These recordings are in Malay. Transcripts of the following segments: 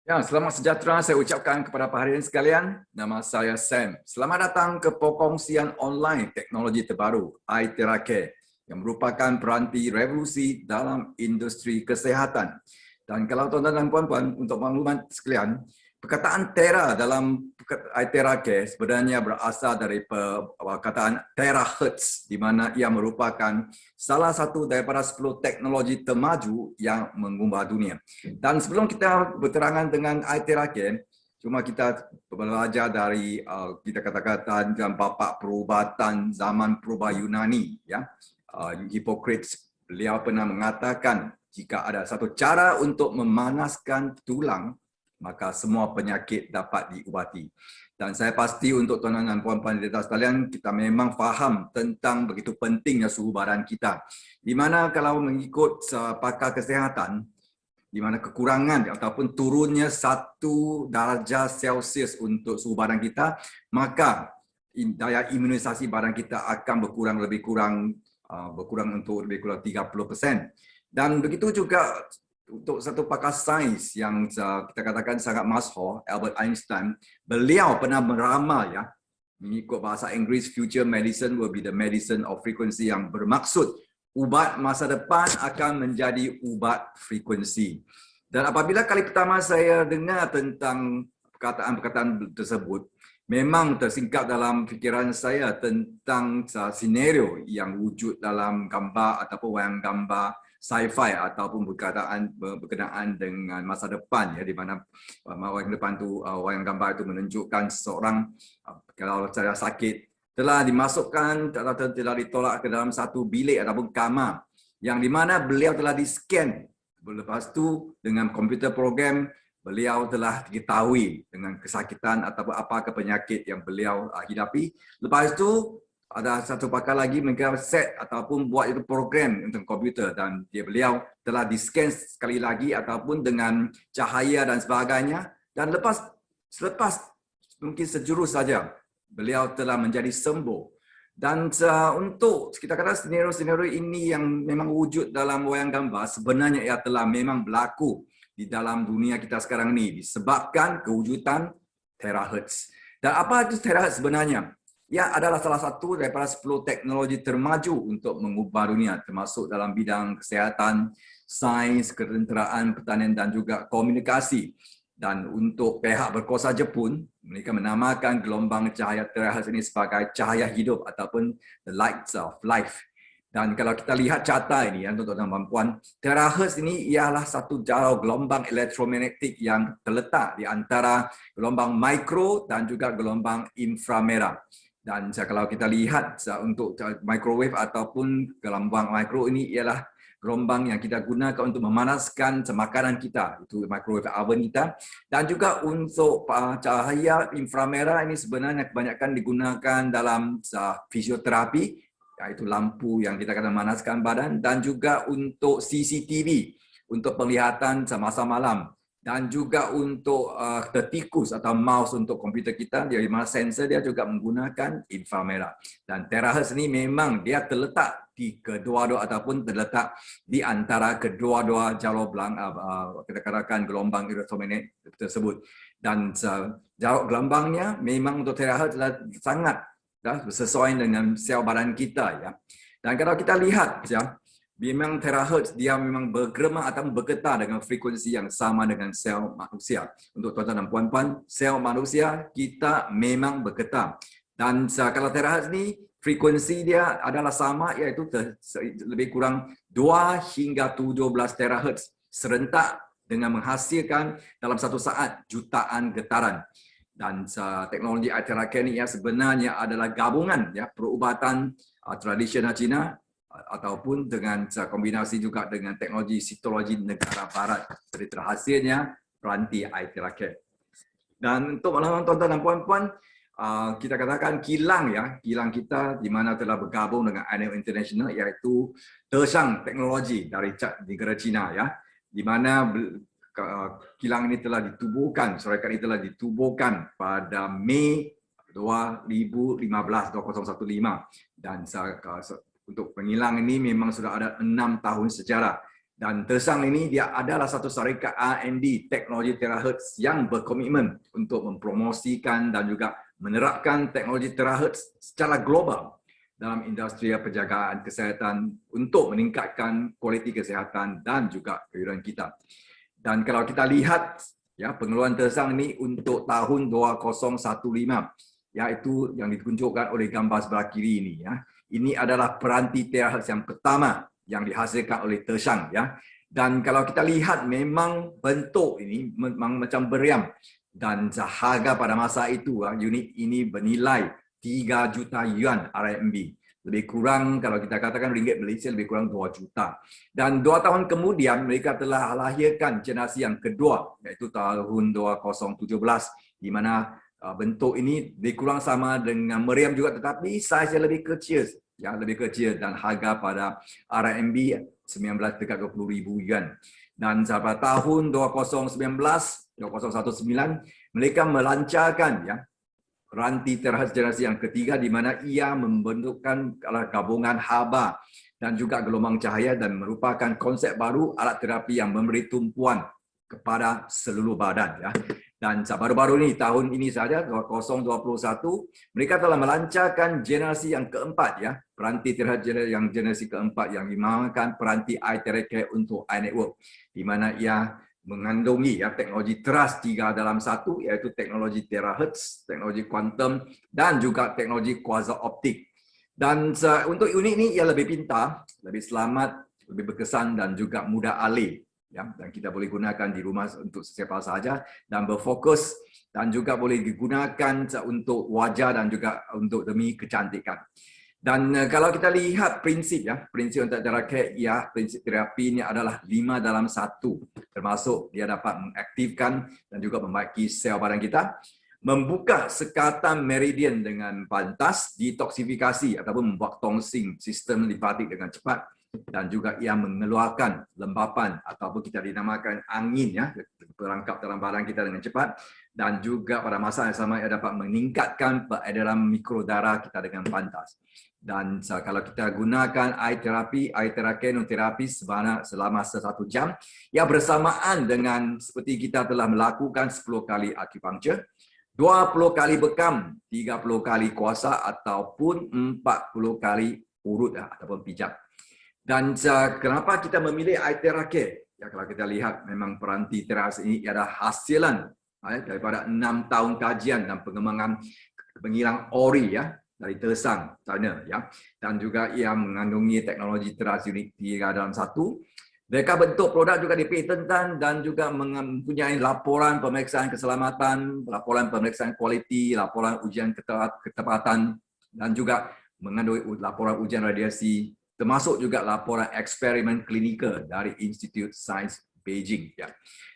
Ya, selamat sejahtera saya ucapkan kepada para hadirin sekalian. Nama saya Sam. Selamat datang ke perkongsian online teknologi terbaru, iTeracare, yang merupakan peranti revolusi dalam industri kesihatan. Dan kalau tuan-tuan dan puan-puan, untuk maklumat sekalian, perkataan Tera dalam iTeracare sebenarnya berasal dari perkataan terahertz, di mana ia merupakan salah satu daripada 10 teknologi termaju yang mengubah dunia. Dan sebelum kita berterangan dengan iTeracare, cuma kita belajar dari kita kata-kata dalam bapa perubatan zaman purba Yunani, ya. Hippocrates, beliau pernah mengatakan jika ada satu cara untuk memanaskan tulang, maka semua penyakit dapat diubati. Dan saya pasti untuk tuan-tuan dan puan-puan di atas sekalian, kita memang faham tentang begitu pentingnya suhu badan kita. Di mana kalau mengikut pakar kesihatan, di mana kekurangan ataupun turunnya 1 darjah Celsius untuk suhu badan kita, maka daya imunisasi badan kita akan berkurang untuk lebih kurang 30%. Dan begitu juga untuk satu pakar sains yang kita katakan sangat masyhur, Albert Einstein, beliau pernah meramal, ya, mengikut bahasa Inggeris, future medicine will be the medicine of frequency, yang bermaksud ubat masa depan akan menjadi ubat frekuensi. Dan apabila kali pertama saya dengar tentang perkataan-perkataan tersebut, memang tersingkap dalam fikiran saya tentang senario yang wujud dalam gambar ataupun wayang gambar sci-fi ataupun berkenaan dengan masa depan, ya, di mana wayang depan tu, wayang gambar itu menunjukkan seseorang kalau saya sakit telah dimasukkan atau telah ditolak ke dalam satu bilik ataupun kamar yang di mana beliau telah di-scan. Lepas tu dengan komputer program beliau telah diketahui dengan kesakitan atau apa penyakit yang beliau hidapi. Lepas tu ada satu pakar lagi mereka set ataupun buat itu program untuk komputer dan beliau telah di-scan sekali lagi ataupun dengan cahaya dan sebagainya, dan selepas mungkin sejurus saja beliau telah menjadi sembuh. Dan untuk kita kata senario-senario ini yang memang wujud dalam wayang gambar, sebenarnya ia telah memang berlaku di dalam dunia kita sekarang ini disebabkan kewujudan terahertz. Dan apa itu terahertz sebenarnya? Ia adalah salah satu daripada 10 teknologi termaju untuk mengubah dunia, termasuk dalam bidang kesihatan, sains, ketenteraan, pertanian dan juga komunikasi. Dan untuk pihak berkuasa Jepun, mereka menamakan gelombang cahaya terahertz ini sebagai cahaya hidup ataupun the lights of life. Dan kalau kita lihat carta ini, ya, tuan-tuan dan puan, terahertz ini ialah satu jauh gelombang elektromagnetik yang terletak di antara gelombang mikro dan juga gelombang inframerah. Dan kalau kita lihat untuk microwave ataupun gelombang mikro ini ialah gelombang yang kita gunakan untuk memanaskan makanan kita, itu microwave oven kita. Dan juga untuk cahaya inframerah ini sebenarnya kebanyakan digunakan dalam fisioterapi, iaitu lampu yang kita kata memanaskan badan, dan juga untuk CCTV, untuk penglihatan semasa malam, dan juga untuk tertikus atau mouse untuk komputer kita, di mana sensor dia juga menggunakan inframerah. Dan terahertz ini memang dia terletak di kedua-dua ataupun terletak di antara kedua-dua jalur kita katakan gelombang elektromagnetik tersebut. Dan jarak gelombangnya memang untuk terahertz sangat sesuai dengan sel badan kita, ya. Dan kalau kita lihat, ya, memang terahertz dia memang bergema atau bergetar dengan frekuensi yang sama dengan sel manusia. Untuk tuan-tuan dan puan-puan, sel manusia kita memang bergetar. Dan kalau terahertz ni frekuensi dia adalah sama, iaitu lebih kurang 2 hingga 17 terahertz serentak dengan menghasilkan dalam satu saat jutaan getaran. Dan teknologi iTeracare ni ya sebenarnya adalah gabungan, ya, perubatan tradisional Cina ataupun dengan kombinasi juga dengan teknologi sitologi negara barat. Jadi terhasilnya peranti iTeracare. Dan untuk tuan-tuan dan puan-puan, kita katakan kilang, ya, kilang kita di mana telah bergabung dengan INEO International, iaitu Teshang Teknologi dari negara China, ya, di mana kilang ini telah ditubuhkan, syarikat ini telah ditubuhkan pada Mei 2015, dan untuk pengilang ini memang sudah ada 6 tahun sejarah. Dan Tersang ini dia adalah satu syarikat R&D teknologi terahertz yang berkomitmen untuk mempromosikan dan juga menerapkan teknologi terahertz secara global dalam industri penjagaan kesihatan untuk meningkatkan kualiti kesihatan dan juga kehidupan kita. Dan kalau kita lihat ya pengeluaran Tersang ini untuk tahun 2015, iaitu yang ditunjukkan oleh gambar sebelah kiri ini ya. Ini adalah peranti terahertz yang pertama yang dihasilkan oleh Tersang ya. Dan kalau kita lihat memang bentuk ini memang macam beriam dan harga pada masa itu unit ini bernilai 3 juta yuan RMB. Lebih kurang kalau kita katakan ringgit Malaysia lebih kurang 2 juta. Dan 2 tahun kemudian mereka telah lahirkan generasi yang kedua iaitu tahun 2017 di mana bentuk ini lebih kurang sama dengan meriam juga tetapi saiz yang lebih kecil. Ya, lebih kecil dan harga pada RMB 19,20 ribu yuan. Dan sampai tahun 2019 mereka melancarkan ya ranti terahertz generasi yang ketiga di mana ia membentukkan gabungan haba dan juga gelombang cahaya dan merupakan konsep baru alat terapi yang memberi tumpuan kepada seluruh badan ya. Dan baru-baru ini tahun ini saja 2021 mereka telah melancarkan generasi yang keempat ya, peranti terahertz yang generasi keempat yang dinamakan peranti iTeraCare untuk iNetwork di mana ia mengandungi ya teknologi teras 3 dalam 1 iaitu teknologi terahertz, teknologi kuantum dan juga teknologi quasar optik. Dan untuk unit ini ia lebih pintar, lebih selamat, lebih berkesan dan juga mudah alih. Ya, dan kita boleh gunakan di rumah untuk siapa sahaja dan berfokus dan juga boleh digunakan untuk wajah dan juga untuk demi kecantikan. Dan kalau kita lihat prinsip untuk iTeraCare ya, prinsip terapi ini adalah 5 dalam 1, termasuk dia dapat mengaktifkan dan juga membaiki sel badan kita, membuka sekatan meridian dengan pantas, detoksifikasi ataupun membuat tonsing sistem limfatik dengan cepat, dan juga ia mengeluarkan lembapan ataupun kita dinamakan angin ya perangkap dalam badan kita dengan cepat, dan juga pada masa yang sama ia dapat meningkatkan peredaran mikrodarah kita dengan pantas. Dan kalau kita gunakan iTeraCare terapi selama 1 jam, ia bersamaan dengan seperti kita telah melakukan 10 kali acupuncture, 20 kali bekam, 30 kali kuasa ataupun 40 kali urut ataupun pijat. Dan kenapa kita memilih iTeraCare? Ya, kalau kita lihat memang peranti terahertz ini adalah hasilan daripada 6 tahun kajian dan pengembangan pengilang ori ya dari Tersang China ya, dan juga ia mengandungi teknologi terahertz unit 3 dalam 1. Mereka bentuk produk juga dipatenkan dan juga mempunyai laporan pemeriksaan keselamatan, laporan pemeriksaan kualiti, laporan ujian ketepatan dan juga mengandungi laporan ujian radiasi, termasuk juga laporan eksperimen klinikal dari Institute Science Beijing ya.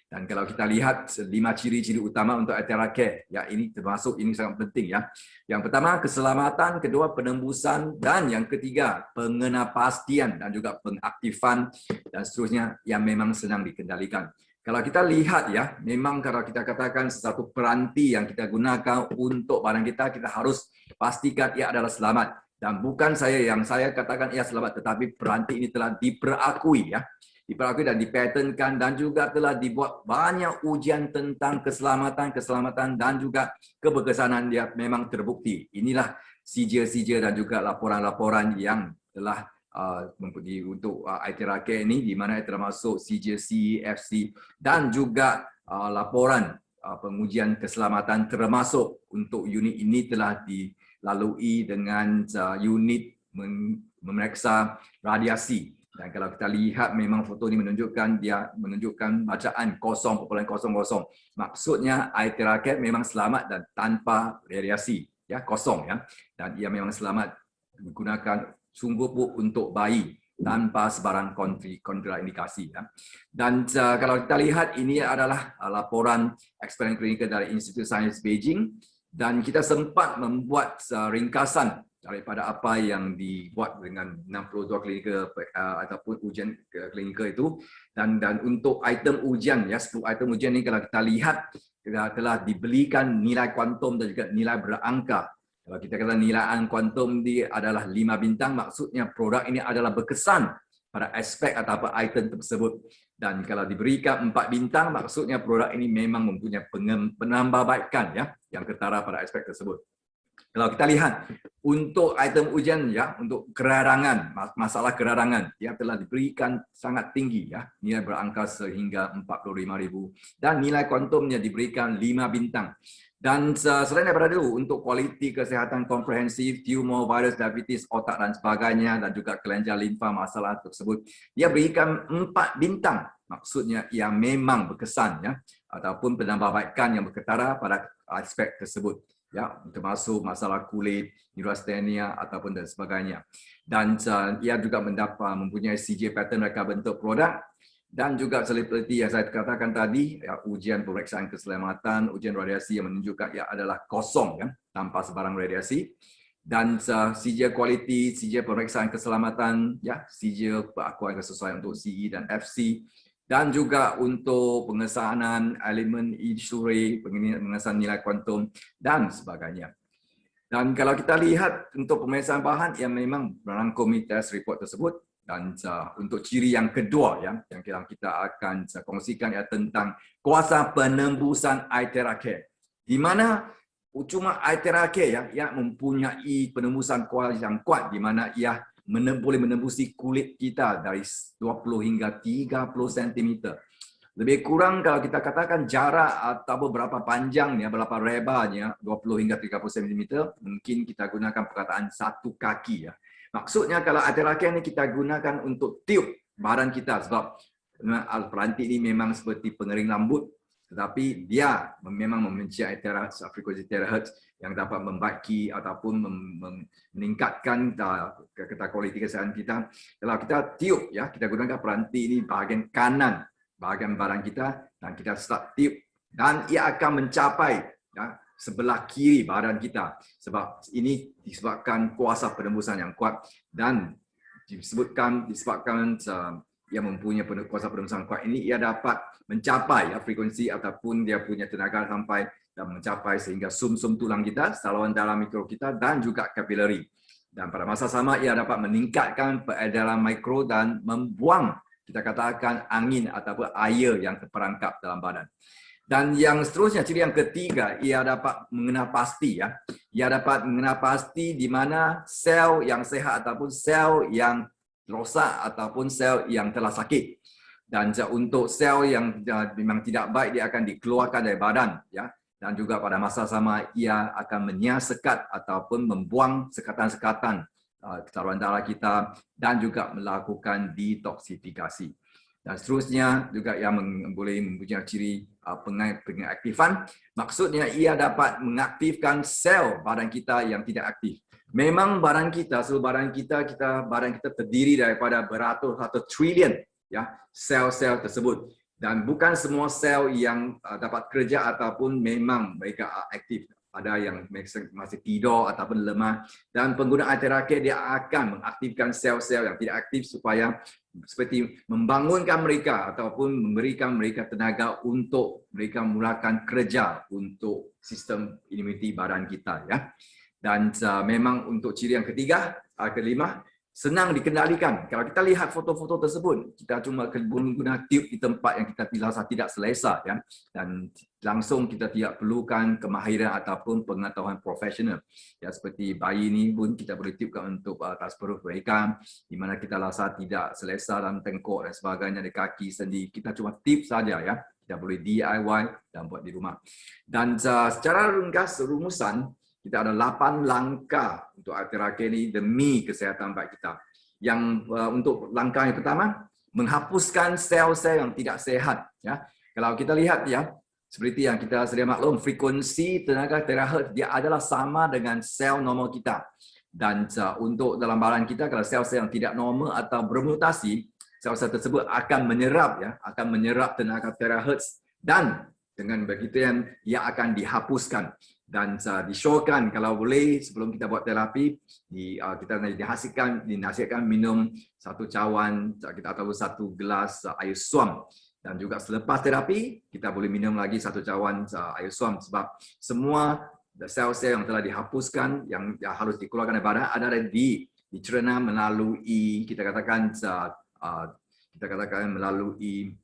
Dan kalau kita lihat 5 ciri-ciri utama untuk iTeraCare ya, ini termasuk ini sangat penting ya. Yang pertama keselamatan, kedua penembusan, dan yang ketiga pengenapastian dan juga pengaktifan dan seterusnya yang memang senang dikendalikan. Kalau kita lihat ya, memang kalau kita katakan sesuatu peranti yang kita gunakan untuk barang kita, kita harus pastikan ia adalah selamat. Dan bukan saya katakan ia selamat, tetapi peranti ini telah diperakui ya. Diperakui dan dipatenkan dan juga telah dibuat banyak ujian tentang keselamatan dan juga keberkesanan dia memang terbukti. Inilah sijil-sijil dan juga laporan-laporan yang telah untuk iTeraCare ini di mana termasuk sijil CEFC dan juga laporan pengujian keselamatan termasuk untuk unit ini telah dilalui dengan unit memeriksa radiasi. Dan kalau kita lihat memang foto ini menunjukkan bacaan 0.00. Maksudnya iTeraCare memang selamat dan tanpa radiasi ya, kosong ya. Dan ia memang selamat digunakan sungguh untuk bayi tanpa sebarang kontraindikasi ya. Dan kalau kita lihat ini adalah laporan eksperimen klinikal dari Institute Science Beijing dan kita sempat membuat ringkasan daripada apa yang dibuat dengan 62 klinikal ataupun ujian klinikal itu, dan untuk item ujian ya, 10 item ujian ini kalau kita lihat telah dibelikan nilai kuantum dan juga nilai berangka. Kalau kita kata nilai kuantum dia adalah 5 bintang, maksudnya produk ini adalah berkesan pada aspek atau item tersebut. Dan kalau diberikan 4 bintang, maksudnya produk ini memang mempunyai penambahbaikan ya yang ketara pada aspek tersebut. Kalau kita lihat untuk item ujian ya, untuk kerarangan, masalah kerarangan, dia telah diberikan sangat tinggi ya, nilai berangka sehingga 45.000 dan nilai kuantumnya diberikan 5 bintang. Dan selain daripada itu, untuk kualiti kesihatan komprehensif, tumor, virus, diabetes, otak dan sebagainya, dan juga kelenjar limfa masalah tersebut, dia berikan 4 bintang. Maksudnya ia memang berkesan ya, ataupun penambahbaikan yang berketara pada aspek tersebut. Ya, termasuk masalah kulit, neurastenia ataupun dan sebagainya. Dan ia juga mempunyai CJ pattern reka bentuk produk dan juga seperti yang saya katakan tadi, ya, ujian pemeriksaan keselamatan, ujian radiasi yang menunjukkan ia adalah kosong ya, tanpa sebarang radiasi. Dan CJ quality, CJ pemeriksaan keselamatan, ya, CJ pengakuan kesesuaian untuk CE dan FC. Dan juga untuk pengesahan elemen insuri, pengesahan nilai kuantum, dan sebagainya. Dan kalau kita lihat untuk pemeriksaan bahan yang memang merangkumi test report tersebut, dan untuk ciri yang kedua ya, yang kita akan kongsikan ya, tentang kuasa penembusan Iteracare. Di mana cuma Iteracare ya, yang mempunyai penembusan kuasa yang kuat, di mana ia boleh menembusi kulit kita dari 20 hingga 30 cm. Lebih kurang kalau kita katakan jarak atau berapa panjangnya, berapa lebarnya, 20 hingga 30 cm, mungkin kita gunakan perkataan 1 kaki ya. Maksudnya kalau Iteracare ini kita gunakan untuk tiup badan kita, sebab peranti ini memang seperti pengering rambut, tetapi dia memang membenci frekuensi terahertz yang dapat membaiki ataupun meningkatkan kualiti kesihatan kita. Kalau kita tiup ya, kita gunakan peranti ini bahagian kanan bahagian badan kita, dan kita start tiup, dan ia akan mencapai ya, sebelah kiri badan kita, sebab ini disebabkan kuasa penembusan yang kuat, dan disebabkan ia mempunyai kuasa penembusan kuat ini, ia dapat mencapai ya, frekuensi ataupun dia punya tenaga sampai dan mencapai sehingga sum-sum tulang kita, saluran darah mikro kita, dan juga kapilari. Dan pada masa sama ia dapat meningkatkan peredaran mikro dan membuang, kita katakan, angin ataupun air yang terperangkap dalam badan. Dan yang seterusnya, ciri yang ketiga, ia dapat mengenal pasti ya. Ia dapat mengenal pasti di mana sel yang sehat ataupun sel yang rosak ataupun sel yang telah sakit. Dan untuk sel yang memang tidak baik, dia akan dikeluarkan dari badan ya. Dan juga pada masa sama ia akan menyiasat ataupun membuang sekatan-sekatan saluran darah kita, dan juga melakukan detoksifikasi. Dan seterusnya juga yang boleh mempunyai ciri pengaktifan. Maksudnya ia dapat mengaktifkan sel badan kita yang tidak aktif. Memang badan kita, seluruh badan kita terdiri daripada beratus-ratus trilion ya sel-sel tersebut. Dan bukan semua sel yang dapat kerja ataupun memang mereka aktif. Ada yang masih tidur ataupun lemah, dan pengguna Iteracare dia akan mengaktifkan sel-sel yang tidak aktif supaya seperti membangunkan mereka ataupun memberikan mereka tenaga untuk mereka mulakan kerja untuk sistem imuniti badan kita ya. Dan memang untuk ciri yang ketiga, kelima, senang dikendalikan. Kalau kita lihat foto-foto tersebut, kita cuma guna tiup di tempat yang kita rasa tidak selesa ya, dan langsung kita tidak perlukan kemahiran ataupun pengetahuan profesional. Ya, seperti bayi ini pun kita boleh tiupkan untuk atas perut mereka, di mana kita rasa tidak selesa dalam tengkok dan sebagainya, di kaki, sendi. Kita cuma tiup saja ya. Kita boleh DIY dan buat di rumah. Dan secara ringkas rumusan, kita ada 8 langkah untuk Iteracare ini demi kesihatan baik kita. Yang untuk langkah yang pertama, menghapuskan sel-sel yang tidak sehat. Ya, kalau kita lihat ya, seperti yang kita sedia maklum, frekuensi tenaga terahertz dia adalah sama dengan sel normal kita. Dan untuk dalam badan kita, kalau sel-sel yang tidak normal atau bermutasi, sel-sel tersebut akan menyerap ya, akan menyerap tenaga terahertz, dan dengan begitu ia akan dihapuskan. Dan disyorkan kalau boleh sebelum kita buat terapi, kita dinasihatkan minum 1 cawan kita atau 1 gelas air suam. Dan juga selepas terapi, kita boleh minum lagi 1 cawan air suam, sebab semua sel-sel yang telah dihapuskan, yang harus dikeluarkan dari badan, ada dicerna melalui, kita katakan, kita katakan melalui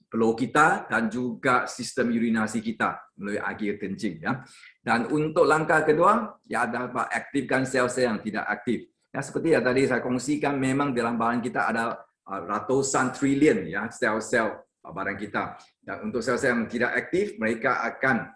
peluh kita dan juga sistem urinasi kita melalui air kencing. Ya. Dan untuk langkah kedua, ya dapat aktifkan sel-sel yang tidak aktif. Ya, seperti yang tadi saya kongsikan, memang dalam badan kita ada ratusan triliun ya sel-sel badan kita. Dan untuk sel-sel yang tidak aktif, mereka akan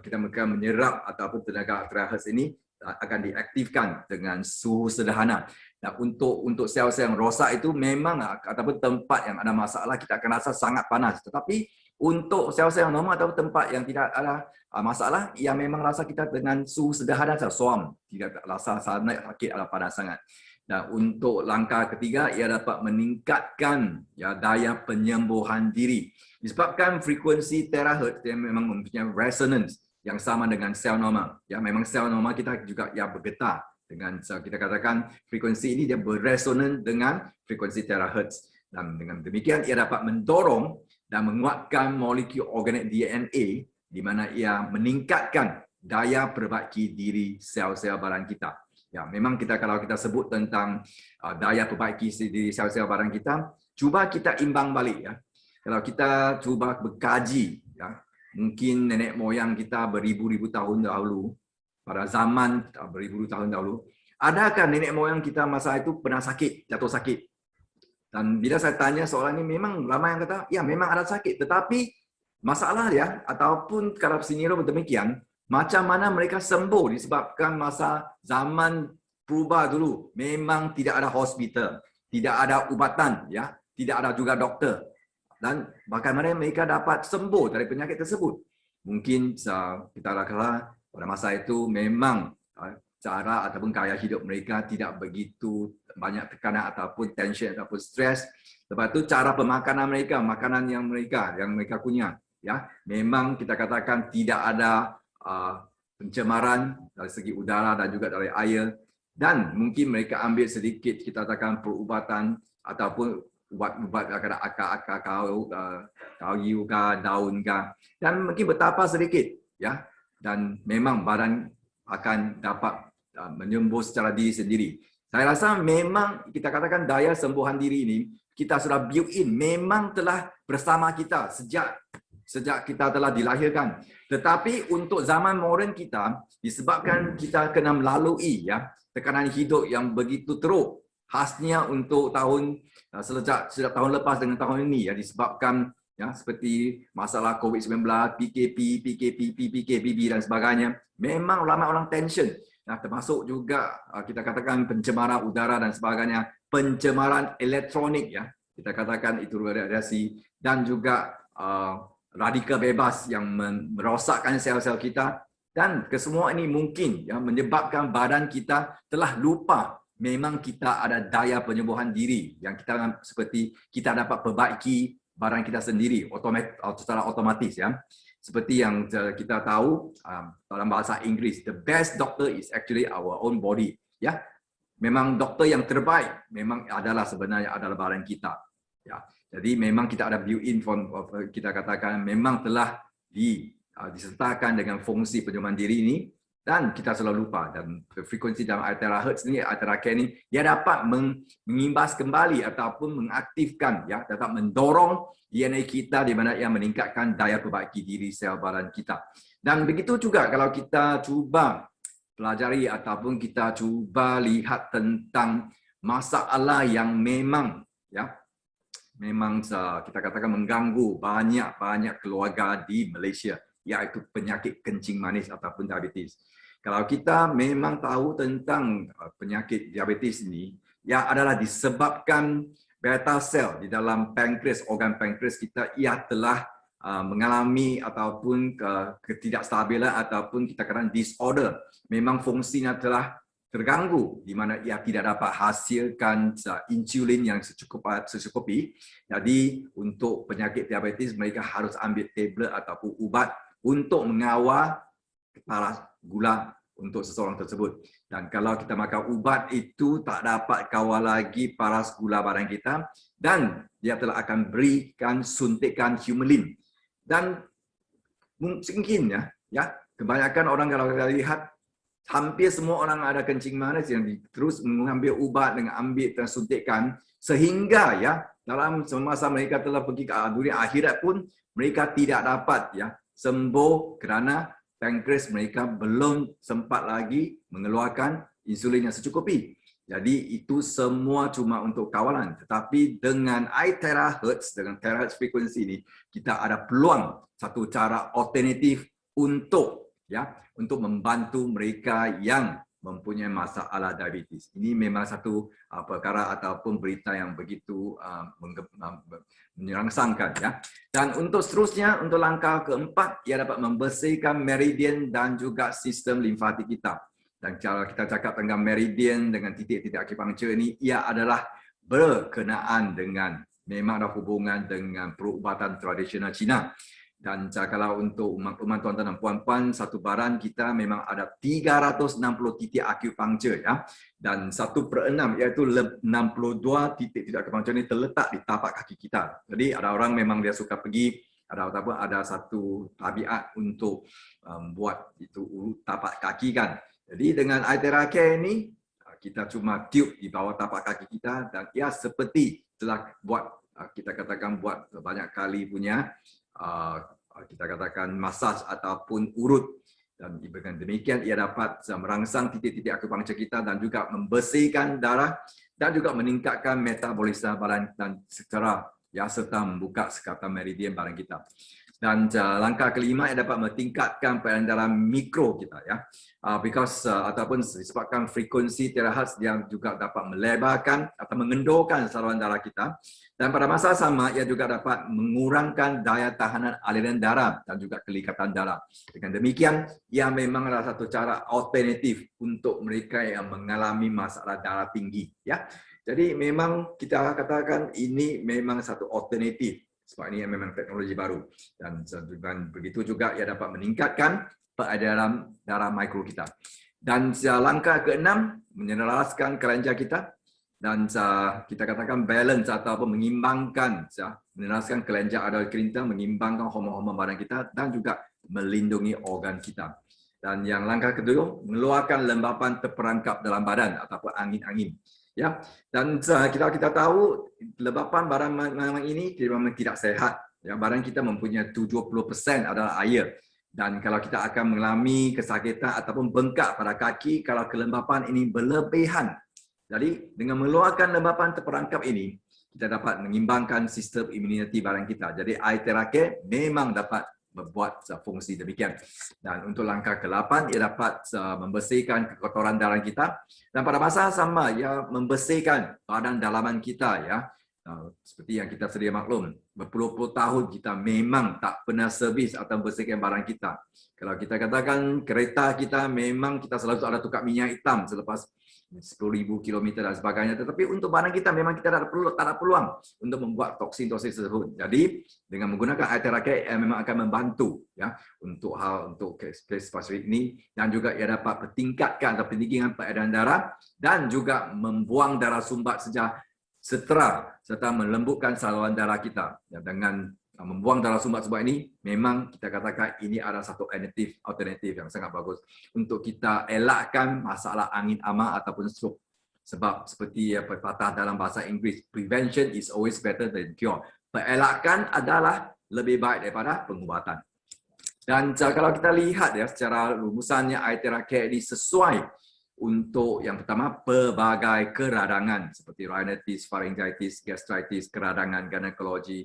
kita menyerap ataupun tenaga terakhir ini akan diaktifkan dengan suhu sederhana. Dan untuk sel-sel yang rosak itu memang ataupun tempat yang ada masalah kita akan rasa sangat panas. Tetapi untuk sel-sel yang normal atau tempat yang tidak ada masalah, yang memang rasa kita dengan suhu sederhana saja, suam, tidak rasa sangat sakit atau panas sangat. Dan untuk langkah ketiga, ia dapat meningkatkan ya daya penyembuhan diri. Disebabkan frekuensi terahertz yang memang mempunyai resonance yang sama dengan sel normal. Ya, memang sel normal kita juga ya bergetar dengan kita katakan frekuensi ini dia beresonan dengan frekuensi terahertz. Dan dengan demikian ia dapat mendorong dan menguatkan molekul organik DNA di mana ia meningkatkan daya perbaiki diri sel-sel badan kita. Ya, memang kalau kita sebut tentang daya perbaiki diri sel-sel badan kita, cuba kita imbang balik ya. Kalau kita cuba berkaji ya, mungkin nenek moyang kita beribu-ribu tahun dahulu, pada zaman beribu-ribu tahun dahulu, adakah nenek moyang kita masa itu pernah sakit, jatuh sakit? Dan bila saya tanya soalan ini, memang ramai yang kata, ya memang ada sakit. Tetapi masalah ya, ataupun kalau senior demikian, macam mana mereka sembuh disebabkan masa zaman purba dulu memang tidak ada hospital, tidak ada ubatan, ya, tidak ada juga doktor. Dan bagaimana mereka dapat sembuh dari penyakit tersebut? Mungkin kita katakan pada masa itu memang cara ataupun gaya hidup mereka tidak begitu banyak tekanan ataupun tension ataupun stres. Lepas itu cara pemakanan mereka, makanan yang mereka punya, ya, memang kita katakan tidak ada pencemaran dari segi udara dan juga dari air, dan mungkin mereka ambil sedikit kita katakan perubatan ataupun ubat-ubat ada akar-akar kayu ke daun ke, dan mungkin bertapa sedikit ya, dan memang badan akan dapat menyembuh secara diri sendiri. Saya rasa memang kita katakan daya sembuhan diri ini kita sudah built in, memang telah bersama kita sejak kita telah dilahirkan. Tetapi untuk zaman moden kita, disebabkan kita kena melalui ya tekanan hidup yang begitu teruk, khasnya untuk sejak tahun lepas dengan tahun ini ya, disebabkan ya seperti masalah COVID-19, PKP dan sebagainya, memang ramai orang tension. Nah, termasuk juga kita katakan pencemaran udara dan sebagainya, pencemaran elektronik ya, kita katakan itu radiasi, dan juga radikal bebas yang merosakkan sel-sel kita, dan kesemua ini mungkin ya menyebabkan badan kita telah lupa memang kita ada daya penyembuhan diri yang kita seperti kita dapat perbaiki badan kita sendiri secara otomatis ya. Seperti yang kita tahu dalam bahasa Inggeris, the best doctor is actually our own body ya. Memang doktor yang terbaik memang sebenarnya adalah badan kita ya. Jadi memang kita ada built-in, kita katakan memang telah disertakan dengan fungsi penyembuhan diri ini, dan kita selalu lupa. Dan frekuensi dalam terahertz ini, terakhir ini, dia dapat mengimbas kembali ataupun mengaktifkan, ya, dapat mendorong DNA kita di mana ia meningkatkan daya perbaiki diri sel badan kita. Dan begitu juga kalau kita cuba pelajari ataupun kita cuba lihat tentang masalah yang memang kita katakan mengganggu banyak keluarga di Malaysia, iaitu penyakit kencing manis ataupun diabetes. Kalau kita memang tahu tentang penyakit diabetes ini, yang adalah disebabkan beta sel di dalam pankreas, organ pankreas kita, ia telah mengalami ataupun ketidakstabilan ataupun kita katakan disorder. Memang fungsinya telah terganggu di mana ia tidak dapat hasilkan insulin yang secukupi. Jadi untuk penyakit diabetes mereka harus ambil tablet ataupun ubat untuk mengawal paras gula untuk seseorang tersebut. Dan kalau kita makan ubat itu tak dapat kawal lagi paras gula badan kita, dan dia telah akan berikan suntikan humulin. Dan mungkin ya kebanyakan orang kalau kita lihat hampir semua orang ada kencing manis yang terus mengambil ubat dengan ambil dan suntikkan, sehingga ya dalam semasa mereka telah pergi ke dunia akhirat pun mereka tidak dapat ya sembuh kerana pankreas mereka belum sempat lagi mengeluarkan insulin yang secukupi. Jadi itu semua cuma untuk kawalan. Tetapi dengan iTerahertz, dengan terahertz frekuensi ini, kita ada peluang satu cara alternatif untuk membantu mereka yang mempunyai masalah diabetes. Ini memang satu perkara ataupun berita yang begitu menerangsangkan ya. Dan untuk seterusnya, untuk langkah keempat, ia dapat membersihkan meridian dan juga sistem limfatik kita. Dan kalau kita cakap tentang meridian dengan titik-titik akupunktur ini, ia adalah berkenaan dengan, memang ada hubungan dengan perubatan tradisional Cina. Dan kalau untuk makluman tuan-tuan dan puan-puan, satu badan kita memang ada 360 titik akupunktur ya. Dan 1/6 iaitu 62 titik-titik akupunktur ini terletak di tapak kaki kita. Jadi ada orang memang dia suka pergi, ada satu tabiat untuk buat itu urut tapak kaki kan. Jadi dengan iTeracare ini, kita cuma tiup di bawah tapak kaki kita dan ia seperti telah buat, kita katakan buat banyak kali punya, kita katakan masaj ataupun urut. Dan dengan demikian ia dapat merangsang titik-titik akupunktur kita dan juga membersihkan darah dan juga meningkatkan metabolisme badan dan serta membuka sekatan meridian badan kita. Dan langkah kelima ia dapat meningkatkan peredaran darah mikro kita ya. Ataupun disebabkan frekuensi terahertz yang juga dapat melebarkan atau mengendorkan saluran darah kita. Dan pada masa sama ia juga dapat mengurangkan daya tahanan aliran darah dan juga kelikatan darah. Dengan demikian ia memang adalah satu cara alternatif untuk mereka yang mengalami masalah darah tinggi ya. Jadi memang kita katakan ini memang satu alternatif. Sebab ini memang teknologi baru. Dan begitu juga ia dapat meningkatkan peredaran darah mikro kita. Dan langkah keenam, menyelaraskan kelenjar kita. Dan kita katakan balance ataupun mengimbangkan, menyelaraskan kelenjar adal kita, mengimbangkan hormon-hormon badan kita dan juga melindungi organ kita. Dan yang langkah kedua, mengeluarkan lembapan terperangkap dalam badan ataupun angin-angin. Ya, dan kita tahu lembapan badan memang ini memang tidak sehat. Ya, badan kita mempunyai 70% adalah air. Dan kalau kita akan mengalami kesakitan ataupun bengkak pada kaki kalau kelembapan ini berlebihan. Jadi dengan mengeluarkan lembapan terperangkap ini, kita dapat mengimbangkan sistem imuniti badan kita. Jadi iTeracare memang dapat membuat fungsi demikian. Dan untuk langkah ke-8, ia dapat membersihkan kekotoran darah kita. Dan pada masa sama, ia membersihkan badan dalaman kita ya. Seperti yang kita sedia maklum, berpuluh-puluh tahun kita memang tak pernah servis atau membersihkan badan kita. Kalau kita katakan kereta kita memang kita selalu ada tukar minyak hitam selepas 10,000 kilometer dan sebagainya. Tetapi untuk badan kita memang kita tak ada peluang untuk membuat toksin-toksin tersebut. Jadi dengan menggunakan iTeracare memang akan membantu ya untuk kes spesifik ini dan juga ia dapat meningkatkan atau peningkatan peredaran darah dan juga membuang darah sumbat serta melembutkan saluran darah kita. Ya, dengan membuang darah sumbat-sumbat ini, memang kita katakan ini adalah satu alternatif yang sangat bagus untuk kita elakkan masalah angin ama ataupun stroke. Sebab seperti pepatah dalam bahasa Inggeris, prevention is always better than cure. Pengelakan adalah lebih baik daripada pengubatan. Dan kalau kita lihat ya secara rumusannya iTeracare ini sesuai untuk yang pertama pelbagai keradangan seperti rhinitis, pharyngitis, gastritis, keradangan ginekologi,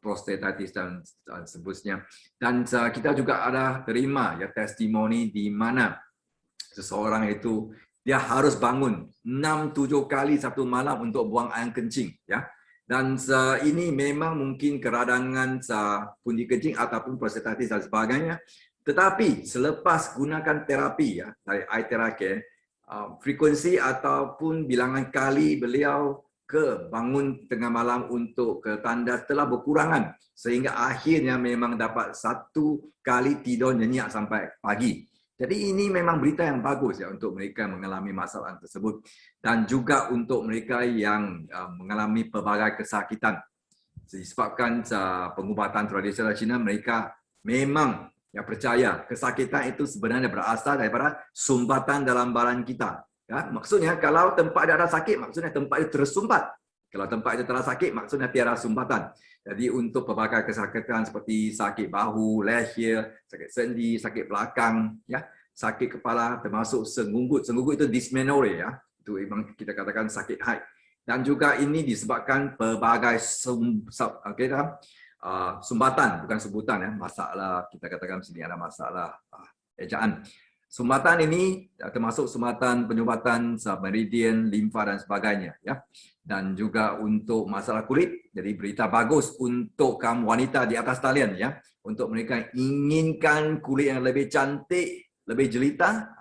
prostatitis dan seterusnya. Dan kita juga ada terima ya testimoni di mana seseorang itu dia harus bangun 6-7 kali satu malam untuk buang air kencing ya. Dan ini memang mungkin keradangan pundi kencing ataupun prostatitis dan sebagainya. Tetapi selepas gunakan terapi ya dari iTeracare, frekuensi ataupun bilangan kali beliau bangun tengah malam untuk ke tandas telah berkurangan sehingga akhirnya memang dapat 1 kali tidur nyenyak sampai pagi. Jadi ini memang berita yang bagus ya untuk mereka yang mengalami masalah tersebut dan juga untuk mereka yang mengalami pelbagai kesakitan disebabkan pengubatan tradisional Cina. Mereka memang yang percaya kesakitan itu sebenarnya berasal daripada sumbatan dalam badan kita. Ya, maksudnya kalau tempat ada sakit, maksudnya tempat itu tersumbat. Kalau tempat itu telah sakit, maksudnya tiada sumbatan. Jadi untuk pelbagai kesakitan seperti sakit bahu, leher, sakit sendi, sakit belakang, ya, sakit kepala, termasuk senggugut. Senggugut itu dysmenorrhea, ya. Itu memang kita katakan sakit haid. Dan juga ini disebabkan pelbagai sumbatan, bukan sebutan, ya, masalah, kita katakan sini ada masalah ejaan. Sumbatan ini termasuk sumbatan penyumbatan meridian, limfa dan sebagainya, ya. Dan juga untuk masalah kulit, jadi berita bagus untuk kaum wanita di atas talian, ya, untuk mereka inginkan kulit yang lebih cantik, lebih jelita,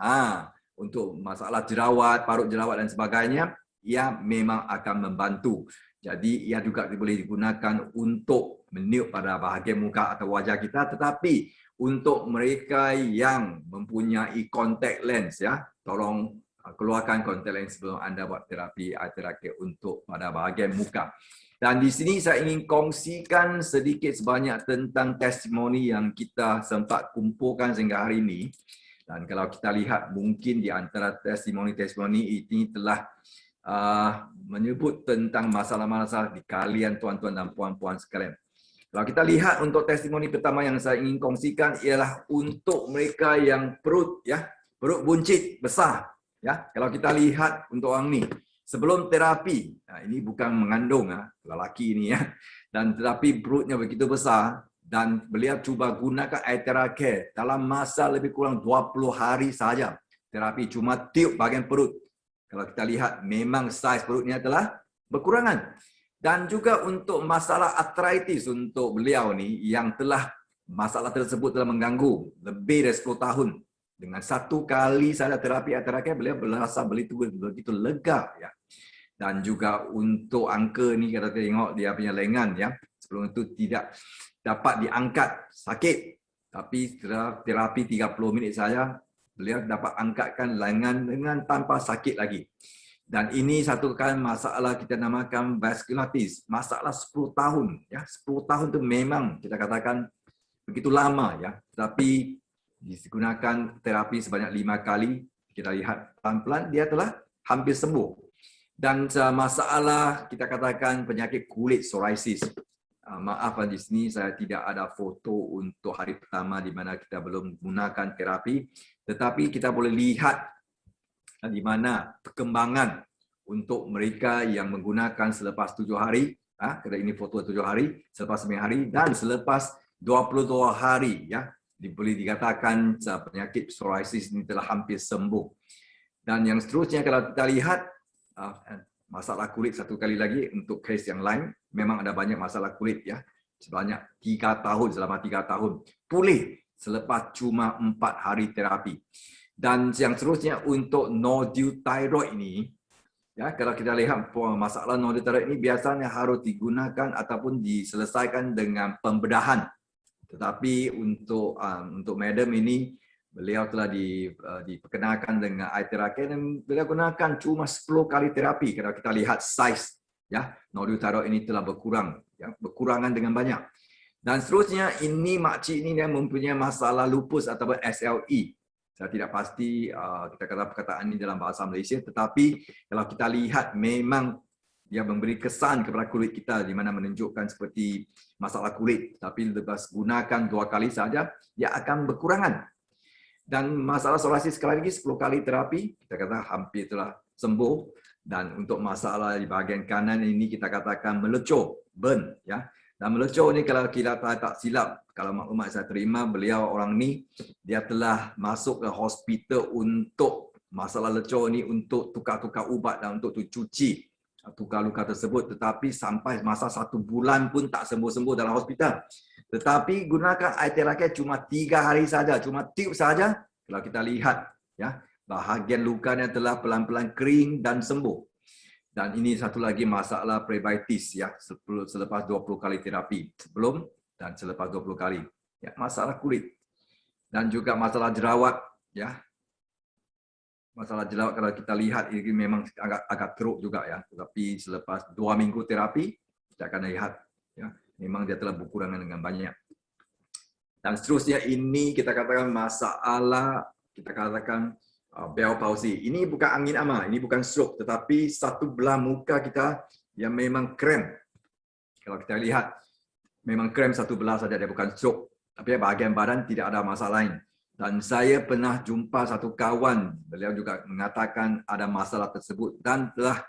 untuk masalah jerawat, parut jerawat dan sebagainya, ia memang akan membantu. Jadi ia juga boleh digunakan untuk meniup pada bahagian muka atau wajah kita, tetapi untuk mereka yang mempunyai contact lens, ya, tolong keluarkan contact lens sebelum Anda buat terapi eye therapy untuk pada bahagian muka. Dan di sini saya ingin kongsikan sedikit sebanyak tentang testimoni yang kita sempat kumpulkan sehingga hari ini. Dan kalau kita lihat mungkin di antara testimoni-testimoni ini telah menyebut tentang masalah-masalah di kalian tuan-tuan dan puan-puan sekalian. Kalau kita lihat untuk testimoni pertama yang saya ingin kongsikan ialah untuk mereka yang perut, ya, perut buncit besar, ya. Kalau kita lihat untuk orang ni sebelum terapi, ini bukan mengandung, lelaki ini, ya, dan tetapi perutnya begitu besar dan beliau cuba gunakan eye therapy dalam masa lebih kurang 20 hari saja. Terapi cuma tiup bahagian perut. Kalau kita lihat memang saiz perutnya telah berkurangan. Dan juga untuk masalah arthritis untuk beliau ni yang telah masalah tersebut telah mengganggu lebih dari 10 tahun. Dengan satu kali saja terapi beliau berasa begitu lega, ya. Dan juga untuk angka ni kita tengok dia punya lengan, ya. Sebelum itu tidak dapat diangkat, sakit. Tapi setelah terapi 30 minit saja beliau dapat angkatkan lengan dengan tanpa sakit lagi. Dan ini satu kan masalah kita namakan vasculitis, masalah 10 tahun, ya. 10 tahun itu memang kita katakan begitu lama, ya. Tapi digunakan terapi sebanyak 5 kali, kita lihat pelan-pelan dia telah hampir sembuh. Dan masalah kita katakan penyakit kulit psoriasis. Maaf di sini saya tidak ada foto untuk hari pertama di mana kita belum menggunakan terapi, tetapi kita boleh lihat di mana perkembangan untuk mereka yang menggunakan selepas 7 hari, kerana ini foto 7 hari, selepas 9 hari dan selepas 22 hari, ya, boleh dikatakan penyakit psoriasis ini telah hampir sembuh. Dan yang seterusnya kalau kita lihat masalah kulit satu kali lagi untuk kes yang lain, memang ada banyak masalah kulit, ya, sebanyak 3 tahun, selama 3 tahun pulih selepas cuma 4 hari terapi. Dan yang seterusnya untuk nodule thyroid ini, ya, kalau kita lihat masalah nodule thyroid ini biasanya harus digunakan ataupun diselesaikan dengan pembedahan. Tetapi untuk madam ini beliau telah diperkenalkan dengan eye therapy dan beliau gunakan cuma 10 kali terapi. Kalau kita lihat saiz, ya, nodule thyroid ini telah berkurang, ya, berkurangan dengan banyak. Dan seterusnya ini makcik ini dia mempunyai masalah lupus ataupun SLE. Saya tidak pasti kita kata perkataan ini dalam bahasa Malaysia, tetapi kalau kita lihat memang dia memberi kesan kepada kulit kita di mana menunjukkan seperti masalah kulit, tapi lepas gunakan 2 kali saja dia akan berkurangan. Dan masalah psoriasis sekali lagi 10 kali terapi kita kata hampir telah sembuh. Dan untuk masalah di bahagian kanan ini kita katakan melecur, burn, ya. Dan melecur ni kalau kita tak silap, kalau maklumat saya terima, beliau orang ni dia telah masuk ke hospital untuk masalah lecur ni untuk tukar-tukar ubat dan untuk cuci tukar luka tersebut, tetapi sampai masa 1 bulan pun tak sembuh-sembuh dalam hospital. Tetapi gunakan eye therapy cuma 3 hari saja, cuma tiup saja. Kalau kita lihat, ya, bahagian lukanya telah pelan-pelan kering dan sembuh. Dan ini satu lagi masalah prebiotis, ya, selepas 20 kali terapi, sebelum dan selepas 20 kali. Ya, masalah kulit dan juga masalah jerawat, ya. Masalah jerawat kalau kita lihat ini memang agak teruk juga, ya. Tetapi selepas 2 minggu terapi kita akan lihat, ya, memang dia telah berkurangan dengan banyak. Dan seterusnya ini kita katakan masalah, kita katakan Bell palsy. Ini bukan angin ama, ini bukan stroke, tetapi satu belah muka kita yang memang krem. Kalau kita lihat, memang krem satu belah saja, dia bukan stroke. Tapi bahagian badan tidak ada masalah lain. Dan saya pernah jumpa satu kawan, beliau juga mengatakan ada masalah tersebut dan telah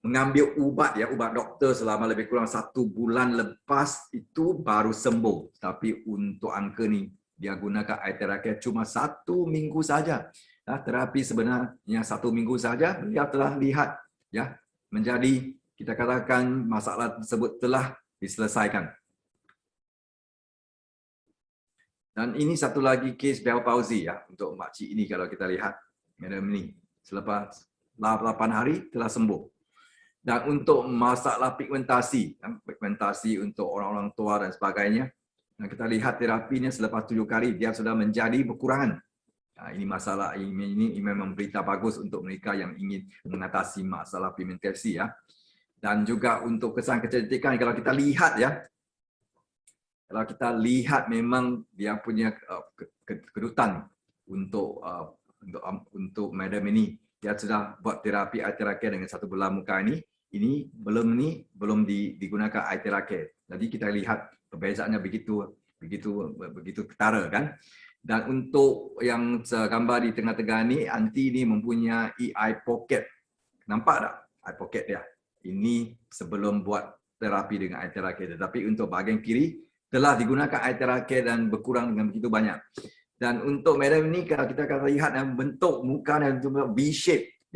mengambil ubat doktor selama lebih kurang 1 bulan lepas itu baru sembuh. Tapi untuk angka ni dia gunakan air terakel cuma 1 minggu saja. Terapi sebenarnya 1 minggu saja dia telah lihat menjadi, kita katakan masalah tersebut telah diselesaikan. Dan ini satu lagi kes Bell palsy untuk makcik ini kalau kita lihat madam ini selepas 8 hari telah sembuh. Dan untuk masalah pigmentasi untuk orang-orang tua dan sebagainya, dan kita lihat terapinya selepas 7 kali dia sudah menjadi berkurangan. Ini masalah, ini memang berita bagus untuk mereka yang ingin mengatasi masalah pigmentasi Dan juga untuk kesan kecantikan, kalau kita lihat kalau kita lihat memang dia punya kedutan untuk madam ini. Dia sudah buat terapi air terakel dengan satu belah muka ini. Ini belum digunakan air terakel. Jadi kita lihat perbezaannya begitu ketara kan. Dan untuk yang gambar di tengah-tengah ni, anti ni mempunyai eye pocket. Nampak tak eye pocket dia? Ini sebelum buat terapi dengan air terakel. Tetapi untuk bahagian kiri telah digunakan air terakel dan berkurang dengan begitu banyak. Dan untuk madam ni kalau kita akan lihat bentuk muka dan V-shape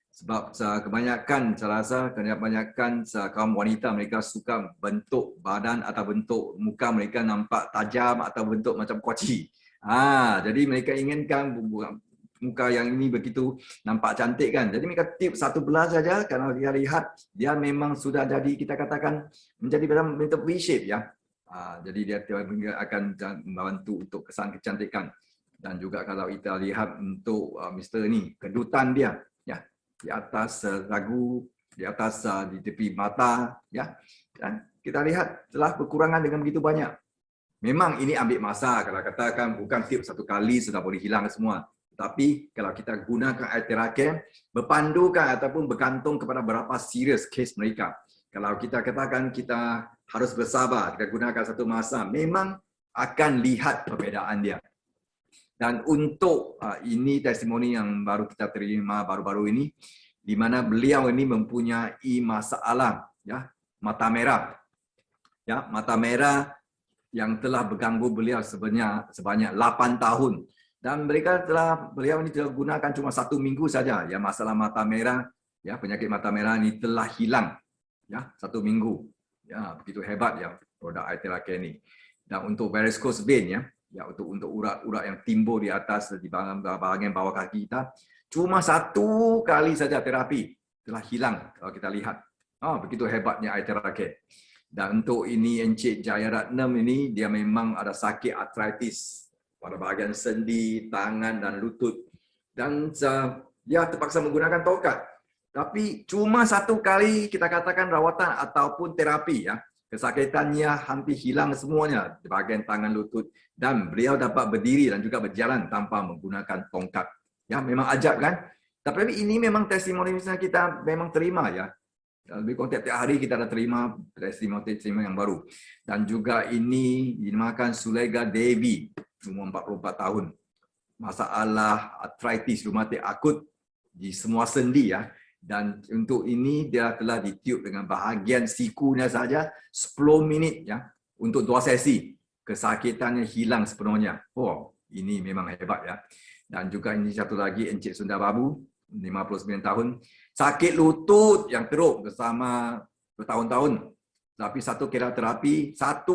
Sebab kebanyakan saya rasa kaum wanita mereka suka bentuk badan atau bentuk muka mereka nampak tajam atau bentuk macam kuaci. Jadi mereka inginkan muka yang ini begitu nampak cantik kan. Jadi mereka tip satu belah saja, kalau dia lihat dia memang sudah jadi, kita katakan menjadi dalam bentuk V-shape jadi dia akan membantu untuk kesan kecantikan. Dan juga kalau kita lihat untuk Mr. ni, kedutan dia di atas ragu, di atas di tepi mata dan kita lihat telah berkurangan dengan begitu banyak. Memang ini ambil masa, kalau katakan bukan tip satu kali sudah boleh hilang semua. Tapi kalau kita gunakan air terakel, berpandukan ataupun bergantung kepada berapa serius kes mereka. Kalau kita katakan kita harus bersabar, kita gunakan satu masa, memang akan lihat perbezaan dia. Dan untuk ini testimoni yang baru kita terima baru-baru ini, di mana beliau ini mempunyai masalah mata merah. Mata merah yang telah berganggu beliau sebanyak 8 tahun. Dan beliau ini telah gunakan cuma 1 minggu saja. Masalah mata merah, penyakit mata merah ini telah hilang. 1 minggu. Begitu hebat produk air terakel ini. Dan untuk varicose vein untuk urat-urat yang timbul di atas di bahagian bawah kaki kita, cuma 1 kali saja terapi telah hilang kalau kita lihat. Begitu hebatnya air terakel. Dan untuk ini Encik Jayaratnam ini dia memang ada sakit arthritis pada bahagian sendi, tangan dan lutut. Dan dia terpaksa menggunakan tongkat. Tapi cuma 1 kali kita katakan rawatan ataupun terapi kesakitannya hampir hilang semuanya di bahagian tangan, lutut, dan beliau dapat berdiri dan juga berjalan tanpa menggunakan tongkat. Memang ajab kan? Tapi ini memang testimoni kita memang terima Lebih kurang tiap hari kita ada terima testimoni yang baru. Dan juga ini dinamakan Sulega Devi, umur 44 tahun. Masalah arthritis reumatik akut di semua sendi Dan untuk ini dia telah ditiup dengan bahagian sikunya saja 10 minit untuk 2 sesi. Kesakitannya hilang sepenuhnya. Ini memang hebat Dan juga ini satu lagi Encik Sunda Babu, 59 tahun. Sakit lutut yang teruk bersama bertahun-tahun. Tapi 1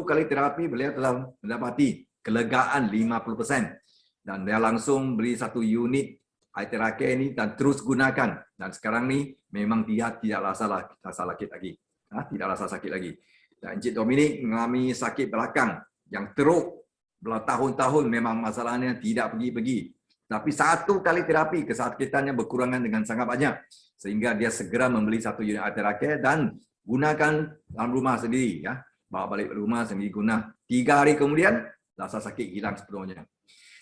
kali terapi beliau telah mendapati kelegaan 50%. Dan dia langsung beli 1 unit air terakel ini dan terus gunakan. Dan sekarang ni memang dia tidak rasa sakit lagi. Tidak rasa sakit lagi. Dan Encik Dominic mengalami sakit belakang yang teruk bertahun-tahun, memang masalahnya tidak pergi-pergi. Tapi 1 kali terapi kesakitannya berkurangan dengan sangat banyak. Sehingga dia segera membeli 1 unit air terakel dan gunakan dalam rumah sendiri. Bawa balik rumah sendiri guna. 3 hari kemudian rasa sakit hilang sepenuhnya.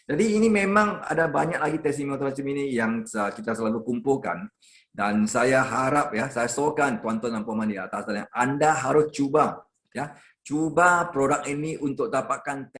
Jadi ini memang ada banyak lagi testimoni-testimoni yang kita selalu kumpulkan. Dan saya harap ya, saya sokan tuan-tuan dan puan di atas, Anda harus cuba ya, cuba produk ini untuk dapatkan